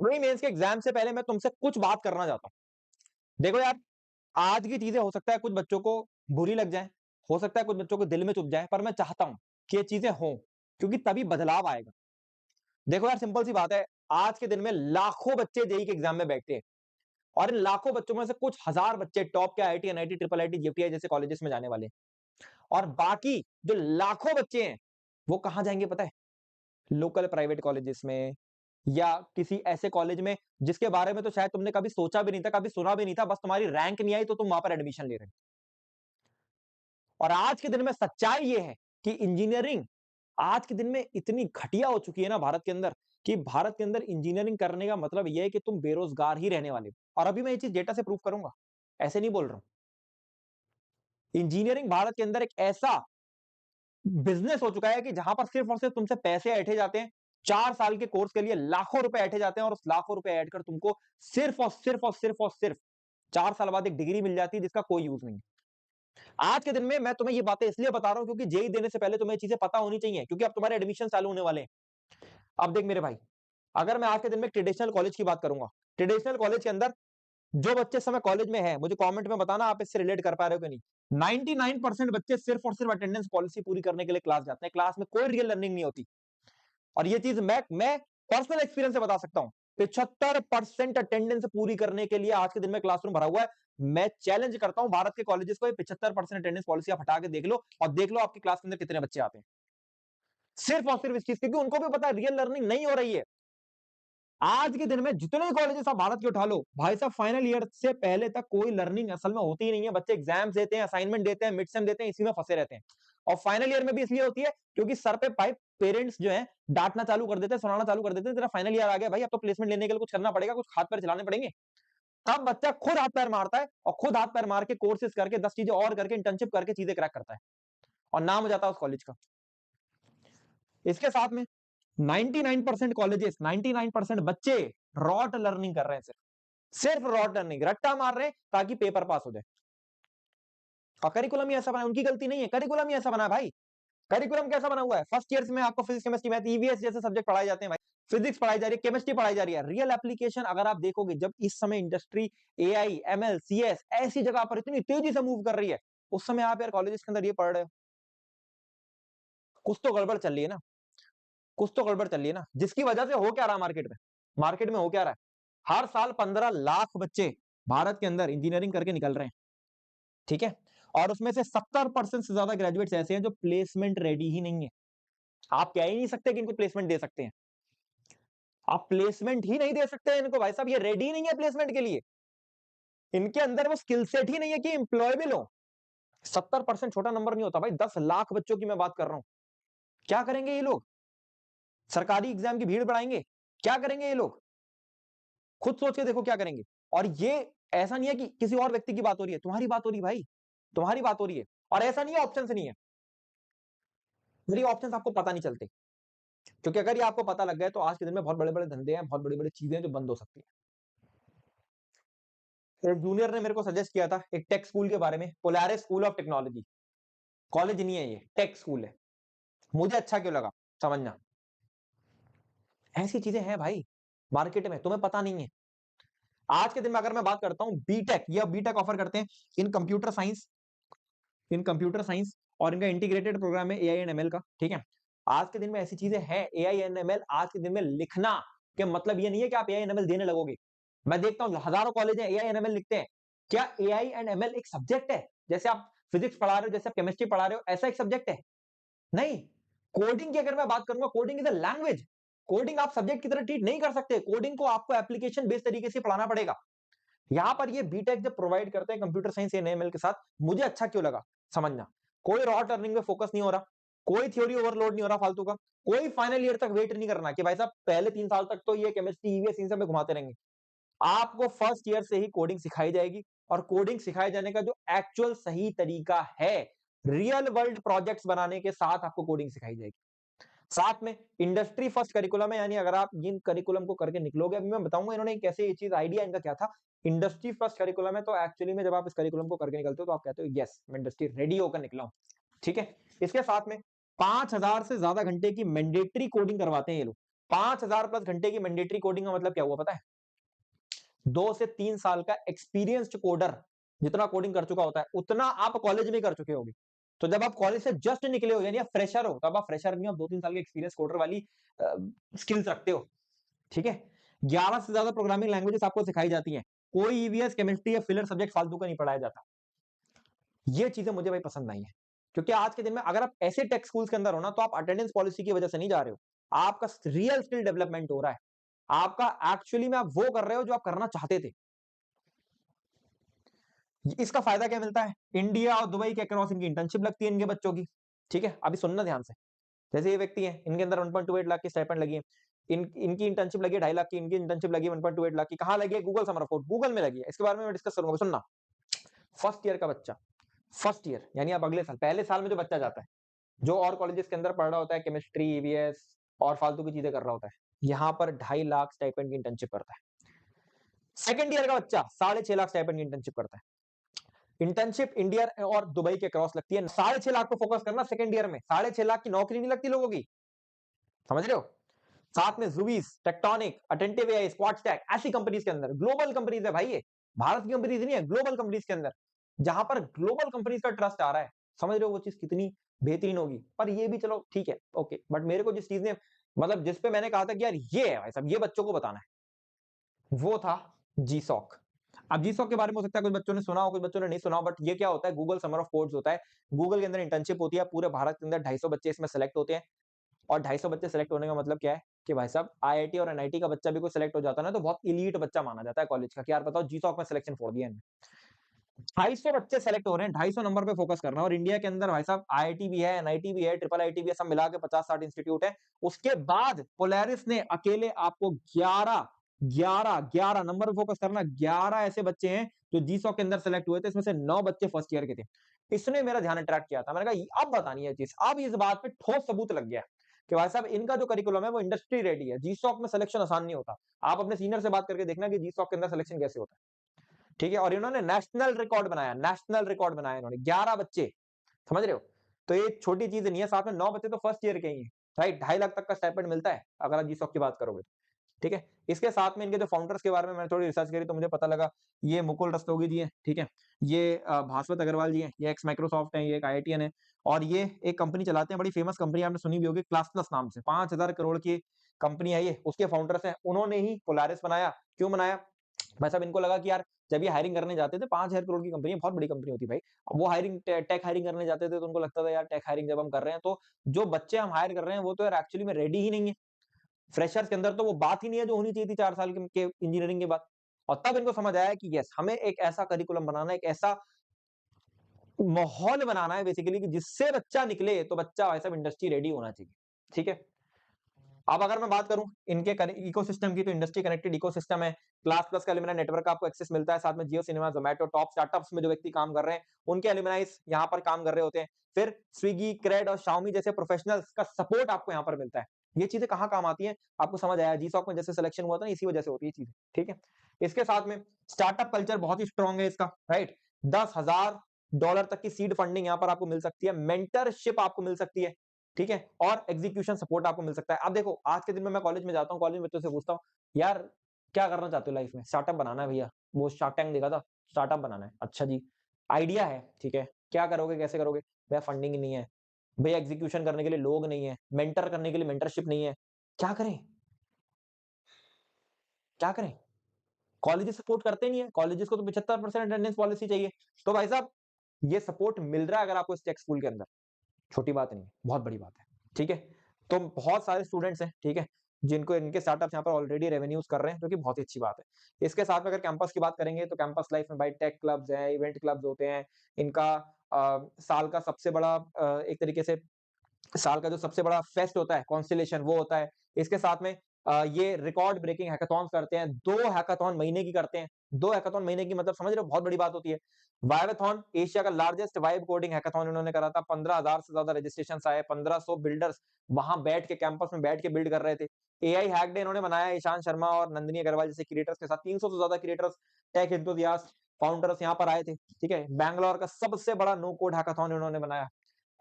वही मेंस के एग्जाम से पहले मैं तुमसे कुछ बात करना चाहता हूँ। देखो यार, आज की चीजें हो सकता है कुछ बच्चों को बुरी लग जाए, हो सकता है कुछ बच्चों को दिल में चुभ जाए, पर मैं चाहता हूं कि ये चीजें हों, क्योंकि तभी बदलाव आएगा। देखो यार, सिंपल सी बात है, आज के दिन में लाखों बच्चे जेईई के एग्जाम में बैठते हैं, और इन लाखों बच्चों में से कुछ हजार बच्चे टॉप के आईआईटी, एनआईटी, ट्रिपल आईटी, जेपीआई जैसे कॉलेजेस में जाने वाले हैं। और बाकी जो लाखों बच्चे हैं, वो कहां जाएंगे पता है? लोकल प्राइवेट कॉलेजेस में, या किसी ऐसे कॉलेज में जिसके बारे में तो शायद तुमने कभी सोचा भी नहीं था, कभी सुना भी नहीं था, बस तुम्हारी रैंक नहीं आई तो तुम वहां पर एडमिशन ले रहे हो। और आज के दिन में सच्चाई ये है कि इंजीनियरिंग आज के दिन में इतनी घटिया हो चुकी है ना भारत के अंदर, कि भारत के अंदर इंजीनियरिंग करने का मतलब यह है कि तुम बेरोजगार ही रहने वाले हो। और अभी मैं ये चीज डेटा से प्रूव करूंगा, ऐसे नहीं बोल रहा हूं। इंजीनियरिंग भारत के अंदर एक ऐसा बिजनेस हो चुका है कि जहां पर सिर्फ और सिर्फ तुमसे पैसे ऐंठे जाते हैं। 4 साल के कोर्स के लिए लाखों रुपए ऐंठे जाते हैं, और उस लाखों रुपए ऐंठ कर तुमको सिर्फ और सिर्फ और सिर्फ और सिर्फ 4 साल बाद एक डिग्री मिल जाती है जिसका कोई यूज नहीं। आज के दिन में मैं तुम्हें ये बातें इसलिए बता रहा हूं क्योंकि जेई देने से पहले तुम्हें ये चीजें पता होनी चाहिए, क्योंकि अब तुम्हारे एडमिशन चालू होने वाले हैं। अब देख मेरे भाई, अगर मैं आज के दिन में ट्रेडिशनल कॉलेज की बात करूंगा, ट्रेडिशनल कॉलेज के अंदर जो बच्चे इस समय कॉलेज में हैं, मुझे कमेंट में बताना आप इससे रिलेट कर पा रहे हो कि नहीं। 99% बच्चे सिर्फ और सिर्फ अटेंडेंस पॉलिसी पूरी करने के लिए क्लास जाते हैं, क्लास में कोई रियल लर्निंग नहीं होती। और ये चीज मैं पर्सनल एक्सपीरियंस से बता सकता हूं। 75% अटेंडेंस पूरी करने के लिए आज के दिन में क्लासरूम भरा हुआ है। मैं चैलेंज करता हूं भारत के कॉलेजेस को, 75% अटेंडेंस पॉलिसी आप हटा के देख लो, और देख लो आपकी क्लास के अंदर कितने बच्चे आते हैं। सिर्फ और सिर्फ इस चीज, क्योंकि उनको भी पता है रियल लर्निंग नहीं हो रही है। आज के दिन में जितने कॉलेजेस आप भारत के उठा लो भाई साहब, फाइनल ईयर से पहले तक कोई लर्निंग असल में होती ही नहीं है। बच्चे एग्जाम्स देते हैं, असाइनमेंट देते हैं, मिड सेम देते हैं, इसी में फंसे रहते हैं। और फाइनल ईयर में भी इसलिए होती है क्योंकि सर पे पाइप पेरेंट्स जो है डांटना चालू कर देते हैं, सुनाना चालू कर देते हैं, तेरा फाइनल ईयर आ गया भाई, अब तो प्लेसमेंट लेने के लिए कुछ करना पड़ेगा, कुछ हाथ पैर चलाने पड़ेंगे। तब बच्चा खुद हाथ पैर मारता है, और खुद हाथ पैर मार के कोर्सेज करके 10 चीजें और करके इंटर्नशिप करके चीजें क्रैक करता है, और नाम हो जाता है उस कॉलेज का। इसके साथ में 99% कॉलेजेस, 99% बच्चे रॉट लर्निंग कर रहे हैं, सिर्फ सिर्फ रॉट लर्निंग, रट्टा मार रहे हैं ताकि पेपर पास हो जाए। और करिकुलम ही ऐसा बना, उनकी गलती नहीं है, करिकुलम ही ऐसा बना है भाई। करिकुलम कैसा बना हुआ है? फर्स्ट ईयर में आपको फिजिक्स, केमिस्ट्री, मैथ, ईवीएस जैसे सब्जेक्ट पढ़ाए जाते हैं भाई। फिजिक्स पढ़ाई जा रही है, केमिस्ट्री पढ़ाई जा रही है। रियल एप्लीकेशन अगर आप देखोगे, जब इस समय इंडस्ट्री एआई, एमएल, सीएस ऐसी जगह पर इतनी तेजी से मूव कर रही है, उस समय आप यार कॉलेज के अंदर ये पढ़ रहे हो, कुछ तो गड़बड़ चल रही है ना, कुछ तो गड़बड़ चल रही है ना। जिसकी वजह से हो क्या रहा मार्केट में, मार्केट में हो क्या रहा है? हर साल 15 लाख बच्चे भारत के अंदर इंजीनियरिंग करके निकल रहे हैं, ठीक है? और उसमें से 70% से ज्यादा ग्रेजुएट्स ऐसे हैं जो प्लेसमेंट रेडी ही नहीं है। आप कह ही नहीं सकते कि इनको प्लेसमेंट दे सकते हैं, आप प्लेसमेंट ही नहीं दे सकते हैं इनको भाई साहब, ये रेडी नहीं है प्लेसमेंट के लिए। इनके अंदर वो स्किल सेट ही नहीं है कि एम्प्लॉयबल हो। 70% छोटा नंबर नहीं होता भाई, 10 लाख बच्चों की मैं बात कर रहा हूं। क्या करेंगे ये लोग? सरकारी एग्जाम की भीड़ बढ़ाएंगे? क्या करेंगे ये लोग? खुद सोच के देखो क्या करेंगे। और ये ऐसा नहीं है कि किसी और व्यक्ति की बात हो रही है, तुम्हारी बात हो रही है भाई, तुम्हारी बात हो रही है। और ऐसा नहीं है ऑप्शन से नहीं है, मेरी ऑप्शन आपको पता नहीं चलते, क्योंकि अगर ये आपको पता लग गया तो आज के दिन में बहुत बड़े बड़े धंधे हैं, बहुत बड़ी बड़ी चीजें हैं जो बंद हो सकती है। एक जूनियर ने मेरे को सजेस्ट किया था एक टेक स्कूल के बारे में, Polaris school of technology. College नहीं है ये, टेक स्कूल है। मुझे अच्छा क्यों लगा, समझना। ऐसी चीजें हैं भाई मार्केट में, तुम्हें पता नहीं है। आज के दिन में अगर मैं बात करता हूं बीटेक, या बीटेक ऑफर करते हैं इन कंप्यूटर साइंस, इन कंप्यूटर साइंस, और इनका इंटीग्रेटेड प्रोग्राम है एआई एंड एमएल का, ठीक है? आज के दिन में ऐसी चीजें हैं एआई एंड एमएल। आज के दिन में लिखना के मतलब ये नहीं है कि आप एआई एंड एमएल देने लगोगे। मैं देखता हूं हजारों कॉलेज है एआई एंड एमएल लिखते हैं। क्या एआई एंड एमएल एक सब्जेक्ट है? जैसे आप फिजिक्स पढ़ा रहे हो, जैसे आप केमिस्ट्री पढ़ा रहे हो, ऐसा एक सब्जेक्ट है? नहीं। कोडिंग की अगर मैं बात करूंगा, coding is a language. Coding आप सब्जेक्ट की तरह ट्रीट नहीं कर सकते, कोडिंग को आपको एप्लीकेशन बेस्ड तरीके से पढ़ाना पड़ेगा। यहां पर ये बीटेक जब प्रोवाइड करते हैं कंप्यूटर साइंस या एएमएल के साथ, मुझे अच्छा क्यों लगा, समझना। कोई रॉ टर्निंग में फोकस नहीं हो रहा, कोई थ्योरी ओवरलोड नहीं हो रहा फालतू का, कोई फाइनल ईयर तक वेट नहीं करना कि भाई साहब पहले 3 साल तक तो ये केमिस्ट्री, ईवीएस इन सब में घुमाते रहेंगे। आपको फर्स्ट ईयर से ही कोडिंग सिखाई जाएगी, और कोडिंग सिखाए जाने का जो एक्चुअल सही तरीका है, रियल वर्ल्ड प्रोजेक्ट्स बनाने के साथ आपको कोडिंग सिखाई जाएगी। साथ में इंडस्ट्री फर्स्ट करिकुलम है, यानी अगर आप इन करिकुलम को करके निकलोगे, अभी मैं बताऊंगा इन्होंने कैसे ये चीज, आइडिया इनका क्या था। इंडस्ट्री फर्स्ट करिकुलम है, तो एक्चुअली में जब आप इस करिकुलम को करके निकलते हो तो आप कहते हो यस मैं इंडस्ट्री रेडी होकर निकला हूं, ठीक है? इसके साथ में 5,000 से ज्यादा घंटे की मैंडेटरी कोडिंग करवाते हैं ये लोग। 5000 प्लस घंटे की मैंडेटरी कोडिंग का मतलब क्या हुआ पता है? 2 से 3 साल का एक्सपीरियंस्ड कोडर जितना कोडिंग कर चुका होता है, उतना आप कॉलेज में कर चुके होगे। तो जब आप कॉलेज से जस्ट निकले हो यानी आप फ्रेशर हो, तब आप फ्रेशर नहीं हो, आप 2-3 साल के एक्सपीरियंस कोडर वाली स्किल्स रखते हो, ठीक है? 11 से ज्यादा प्रोग्रामिंग लैंग्वेजेस आपको सिखाई जाती हैं। कोई ईवीएस, केमिस्ट्री या फिलर सब्जेक्ट फालतू का नहीं पढ़ाया जाता। ये चीजें मुझे भाई पसंद नहीं है, क्योंकि आज के दिन में अगर आप ऐसे टेक स्कूल्स के अंदर हो ना, तो आप अटेंडेंस पॉलिसी की वजह से नहीं जा रहे हो, आपका रियल स्किल डेवलपमेंट हो रहा है, आपका एक्चुअली में आप वो कर रहे हो जो आप करना चाहते थे। इसका फायदा क्या मिलता है? इंडिया और दुबई के अक्रॉस इनकी इंटर्नशिप लगती है इनके बच्चों की, ठीक है? अभी सुनना ध्यान से, जैसे ये व्यक्ति है, इनके अंदर 1.28 लाख की स्टाइपेंड लगी है, इनकी इंटर्नशिप लगी है 2.5 लाख की, इनकी इंटर्नशिप लगी है 1.28 लाख की। कहां लगी है? Google summer of code, Google में लगी है। इसके बारे में मैं डिस्कस करूंगा, सुनना। फर्स्ट ईयर का बच्चा, फर्स्ट ईयर यानी आप अगले साल, पहले साल में जो बच्चा जाता है, जो और कॉलेजेस के अंदर पढ़ रहा होता है केमिस्ट्री, ईवीएस और फालतू की चीजें कर रहा होता है, यहाँ पर 2.5 लाख स्टाइपेंड की इंटर्नशिप करता है। सेकंड ईयर का बच्चा 6.5 लाख स्टाइपेंड की इंटर्नशिप करता है। इंटर्नशिप इंडिया और दुबई के क्रॉस लगती है। 6.5 लाख को फोकस करना सेकंड ईयर में, 6.5 लाख की नौकरी नहीं लगती लोगों की, समझ रहे हो? साथ में जुबीस, Tectonic, Attentive AI, SquadStack, ऐसी कंपनीज के अंदर, ग्लोबल कंपनीज है भाई, ये भारत की कंपनीज नहीं है, ग्लोबल कंपनीज के अंदर, जहां पर ग्लोबल कंपनीज का ट्रस्ट आ रहा है। समझ रहे हो वो चीज कितनी बेहतरीन होगी? पर ये भी चलो ठीक है, ओके, बट मेरे को जिस चीज ने मतलब जिस पे मैंने कहा था कि यार ये है भाई साहब, ये बच्चों को बताना है, वो था जीसॉक। अब जीसॉक के बारे में हो सकता है कुछ बच्चों ने सुना हो, कुछ बच्चों ने नहीं सुना हो, बट ये क्या होता है? गूगल समर ऑफ कोड्स होता है। गूगल के अंदर इंटर्नशिप होती है, पूरे भारत के अंदर 250 बच्चे इसमें सेलेक्ट होते हैं। और 250 बच्चे सेलेक्ट होने का मतलब क्या है कि भाई साहब आईआईटी और एनआईटी का बच्चा भी कोई सेलेक्ट हो जाता है ना, तो बहुत इलीट बच्चा माना जाता है कॉलेज का कि यार बताओ जीसॉक में सिलेक्शन फोड़ दिया इन्होंने। 250 बच्चे सेलेक्ट हो रहे हैं, 250 नंबर पे फोकस करना। और इंडिया के अंदर भाई साहब आईआईटी भी है, एनआईटी भी है, ट्रिपल आईटी भी है, सब मिला के 50-60 इंस्टीट्यूट है। उसके बाद पोलैरिस ने अकेले आपको 11 नंबर पे फोकस करना, 11 ऐसे बच्चे हैं जो जीसॉक के अंदर सेलेक्ट हुए थे, इसमें से 9 बच्चे फर्स्ट ईयर के थे। इसने मेरा ध्यान अट्रैक्ट किया था, मैंने कहा अब बतानी है चीज, अब इस बात पे ठोस सबूत लग गया कि भाई साहब इनका जो करिकुलम है वो इंडस्ट्री रेडी है। जीसॉक में सिलेक्शन आसान नहीं होता, आप अपने सीनियर से बात करके देखना कि जीसॉक के अंदर सिलेक्शन कैसे होता है, ठीक है? और इन्होंने नेशनल रिकॉर्ड बनाया, नेशनल रिकॉर्ड बनाया इन्होंने, 11 बच्चे, समझ रहे हो? तो ये छोटी चीज नहीं है, साथ में 9 बच्चे तो फर्स्ट ईयर के ही हैं, राइट? 2.5 लाख तक का स्टाइपेंड मिलता है अगर आप जीसॉक की बात करोगे तो, ठीक है? इसके साथ में इनके जो फाउंडर्स के बारे में मैंने थोड़ी रिसर्च करी तो मुझे पता लगा, ये मुकुल रस्तोगी जी हैं, ठीक है? ये भास्वत अग्रवाल जी हैं, ये एक्स माइक्रोसॉफ्ट हैं, ये एक आईआईटीएन है, और ये एक कंपनी चलाते हैं, बड़ी फेमस कंपनी आपने सुनी भी होगी, क्लासनस नाम से, 5000 करोड़ की कंपनी है ये, उसके फाउंडर्स हैं, उन्होंने ही पोलारिस बनाया। क्यों बनाया? भाई साहब इनको लगा कि यार जब ये हायरिंग करने जाते थे, 5000 करोड़ की कंपनी है, बहुत बड़ी कंपनी होती है भाई। अब वो हायरिंग टेक हायरिंग करने जाते थे तो उनको लगता था यार टेक हायरिंग जब हम कर रहे हैं तो जो बच्चे हम हायर कर रहे हैं वो तो यार एक्चुअली में रेडी ही नहीं है। फ्रेशर्स के अंदर तो वो बात ही नहीं है जो होनी चाहिए थी 4 साल के इंजीनियरिंग के बाद। और तब इनको समझ आया कि यस, हमें एक ऐसा करिकुलम बनाना है, एक ऐसा माहौल बनाना है बेसिकली कि जिससे बच्चा निकले तो बच्चा भाई साहब इंडस्ट्री रेडी होना चाहिए, ठीक है? अब अगर मैं बात करूं इनके इकोसिस्टम की, तो इंडस्ट्री कनेक्टेड इकोसिस्टम है। क्लास प्लस का एलुमनाई नेटवर्क का आपको एक्सेस मिलता है, साथ में जियो सिनेमा, जोमेटो, टॉप स्टार्टअप्स में जो व्यक्ति काम कर रहे हैं उनके एलुमनाइज यहाँ पर काम कर रहे होते हैं। फिर स्विगी, क्रेड और शाओमी जैसे प्रोफेशनल्स का सपोर्ट आपको यहाँ पर मिलता है। ये चीजें कहाँ काम आती हैं आपको समझ आया? जीसॉक में जैसे सिलेक्शन हुआ था ना, इसी वजह से होती है चीजें, ठीक है? इसके साथ में स्टार्टअप कल्चर बहुत ही स्ट्रॉन्ग है इसका, राइट? $10,000 तक की सीड फंडिंग यहाँ पर आपको मिल सकती है, मेंटरशिप आपको मिल सकती है, ठीक है? और एग्जीक्यूशन सपोर्ट आपको मिल सकता है। अब देखो आज के दिन में मैं कॉलेज में जाता हूँ, कॉलेज में बच्चों से पूछता हूँ, यार क्या करना चाहते हो लाइफ में? स्टार्टअप बनाना है भैया, वो शार्क टैंक देखा था, स्टार्टअप बनाना है। अच्छा जी, आइडिया है, ठीक है, क्या करोगे, कैसे करोगे? भैया फंडिंग नहीं है, भैया एग्जीक्यूशन करने के लिए लोग नहीं है, मेंटर करने के लिए मेंटरशिप नहीं है, क्या करें? क्या करें? कॉलेजेस सपोर्ट करते नहीं है, कॉलेजेस को तो 75% अटेंडेंस पॉलिसी चाहिए। तो भाई साहब ये सपोर्ट मिल रहा है अगर आपको इस टेक स्कूल के अंदर, छोटी बात नहीं है, बहुत बड़ी बात है, ठीक है? तो बहुत सारे स्टूडेंट्स हैं, ठीक है, जिनको इनके स्टार्टअप्स यहाँ पर ऑलरेडी रेवेन्यूज कर रहे हैं, जो कि बहुत ही अच्छी बात है। इसके साथ में अगर कैंपस की बात करेंगे तो कैंपस लाइफ में भाई टेक क्लब्स हैं, इवेंट क्लब्स होते हैं। इनका साल का सबसे बड़ा एक तरीके से साल का जो सबसे बड़ा फेस्ट होता है, कॉन्स्टेलेशन, वो होता है। इसके साथ में ये रिकॉर्ड ब्रेकिंग हैकाथॉन्स करते हैं, 2 हैकाथॉन महीने की करते हैं। 2 हैकाथॉन महीने की मतलब समझ रहे हो, बहुत बड़ी बात होती है। वाइवाथॉन एशिया का लार्जेस्ट वाइब कोडिंग हैकाथॉन इन्होंने करा था, 15,000 से ज्यादा रजिस्ट्रेशंस आए, 1500 बिल्डर्स वहां बैठ के कैंपस में बैठ के बिल्ड कर रहे थे। एआई हैक डे इन्होंने बनाया, ईशान शर्मा और नंदिनी अग्रवाल जैसे क्रिएटर्स के साथ, 300 से ज्यादा क्रिएटर्स, टेक एंथुसियास्ट, फाउंडर्स यहाँ पर आए थे, ठीक है? बैंगलोर का सबसे बड़ा नो कोड हैकाथॉन इन्होंने बनाया।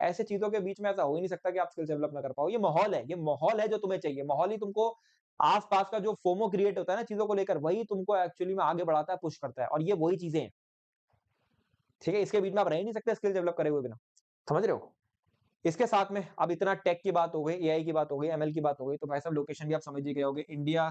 ऐसे चीजों के बीच में ऐसा हो ही नहीं सकता कि आप स्किल्स डेवलप ना कर पाओ। ये माहौल है जो तुम्हें चाहिए। माहौल ही तुमको आस-पास का जो फोमो क्रिएट होता है ना चीजों को लेकर, वही तुमको एक्चुअली में आगे बढ़ाता है, पुश करता है और ये वही चीजें हैं। ठीक है? इसके बीच में आप रह ही नहीं सकते स्किल डेवलप करे हुए बिना। समझ रहे हो? इसके साथ में अब इतना टेक की बात हो गई, एआई की बात हो गई, एमएल की बात हो गई, तो भाई साहब लोकेशन भी आप समझ ही गए होंगे। इंडिया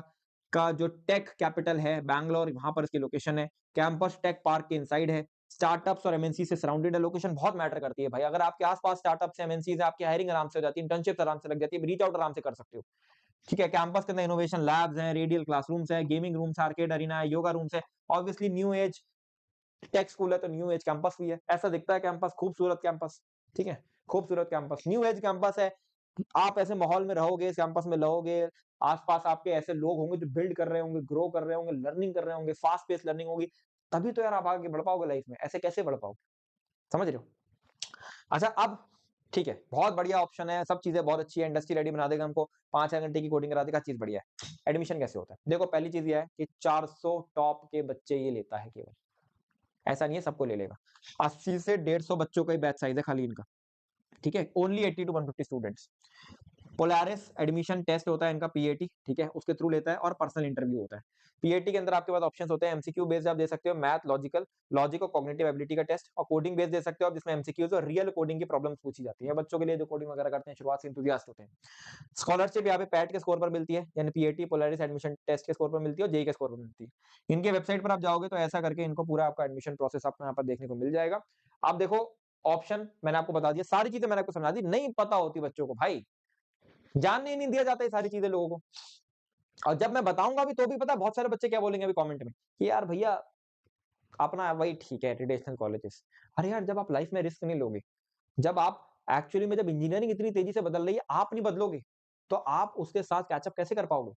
का जो टेक कैपिटल है बैंगलोर, वहां पर इसकी लोकेशन है। कैंपस टेक पार्क के इनसाइड है। स्टार्टअप्स और एमएनसी से सराउंडेड है। लोकेशन बहुत मैटर करती है भाई। अगर आपके आसपास स्टार्टअप्स एमएनसीज है, आपकी हायरिंग आराम से हो जाती है, इंटर्नशिप आराम से लग जाती है, रीच आउट आराम से कर सकते हो। ठीक है? कैंपस के अंदर इनोवेशन लैब्स हैं, रेडियल क्लासरूम्स है, गेमिंग रूम्स, आर्केड अरीना है, योगा रूम्स है। Obviously new age take school है तो न्यू एज कैंपस भी है। ऐसा दिखता है कैंपस, खूबसूरत कैंपस। ठीक है? खूबसूरत कैंपस, न्यू एज कैंपस है। आप ऐसे माहौल में रहोगे, इस कैंपस में रहोगे, आस-पास आपके ऐसे लोग होंगे जो बिल्ड कर रहे होंगे, ग्रो कर रहे होंगे, लर्निंग कर रहे होंगे, फास्ट पेस लर्निंग होगी, तभी तो यार आप आगे बढ़ पाओगे लाइफ में। ऐसे कैसे बढ़ पाओगे? समझ रहे हो? अच्छा अब ठीक है, बहुत बढ़िया ऑप्शन है, सब चीज़ें बहुत अच्छी है, इंडस्ट्री रेडी बना देगा हमको, 5-6 घंटे की कोडिंग करा देगा, चीज़ बढ़िया है। एडमिशन कैसे होता है? देखो पहली चीज़ ये है कि 400 टॉप के बच्चे ये लेता है केवल। ऐसा नहीं है सबको ले लेगा। 80 से 150 बच्चों का ही बैच साइज़ है खाली इनका। ठीक है? Only 80 to 150 students. Polaris admission test होता है इनका पीएटी, ठीक है? उसके थ्रू लेता है और पर्सनल इंटरव्यू होता है। पीएटी के अंदर आपके पास ऑप्शंस होते हैं, एमसीक्यू बेस्ड आप दे सकते हो, मैथ, लॉजिक और कॉग्निटिव एबिलिटी का टेस्ट, और कोडिंग बेस्ड दे सकते हो आप जिसमें एमसीक्यूज और रियल कोडिंग की प्रॉब्लम्स पूछी जाती है। बच्चों के लिए जो कोडिंग वगैरह करते हैं शुरुआत से एंथुसियास्ट होते हैं। स्कॉलरशिप यहाँ पे पैट के स्कोर पर मिलती है, यानी पीएटी पोलारिस एडमिशन टेस्ट के स्कोर पर मिलती है और जेईई के स्कोर पर मिलती है। इनके वेबसाइट पर आप जाओगे तो ऐसा करके इनको पूरा आपका एडमिशन प्रोसेस आपको यहाँ पर देखने को मिल जाएगा। आप देखो ऑप्शन मैंने आपको बता दिया, सारी चीजें मैंने आपको समझा दी, नहीं पता होती बच्चों को भाई, जानने ही नहीं दिया जाता ये सारी चीजें लोगों को। और जब मैं बताऊंगा भी तो भी पता है बहुत सारे बच्चे क्या बोलेंगे अभी कमेंट में कि यार भैया अपना वही ठीक है ट्रेडिशनल कॉलेजेस। अरे यार जब आप लाइफ में रिस्क नहीं लोगे, जब आप एक्चुअली में जब इंजीनियरिंग इतनी तेजी से बदल रही है आप नहीं बदलोगे, तो आप उसके साथ कैचअप कैसे कर पाओगे?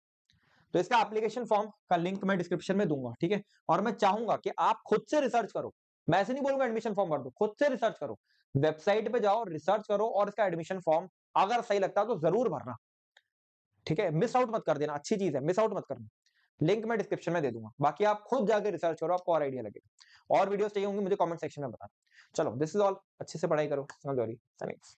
तो इसका एप्लीकेशन फॉर्म का लिंक मैं डिस्क्रिप्शन में दूंगा, ठीक है? और मैं चाहूंगा कि आप खुद से रिसर्च करो। मैं ऐसे नहीं बोलूंगा एडमिशन फॉर्म भर दो, खुद से रिसर्च करो, वेबसाइट पे जाओ, रिसर्च करो और इसका एडमिशन फॉर्म अगर सही लगता है तो जरूर भरना। ठीक है? मिस आउट मत कर देना, अच्छी चीज है, मिस आउट मत करना। लिंक मैं डिस्क्रिप्शन में दे दूंगा, बाकी आप खुद जाके रिसर्च करो, आपको और आइडिया लगेगा। और वीडियोस चाहिए होंगी मुझे कमेंट सेक्शन में बताना। चलो दिस इज ऑल, अच्छे से पढ़ाई करो, समझ आ रही है?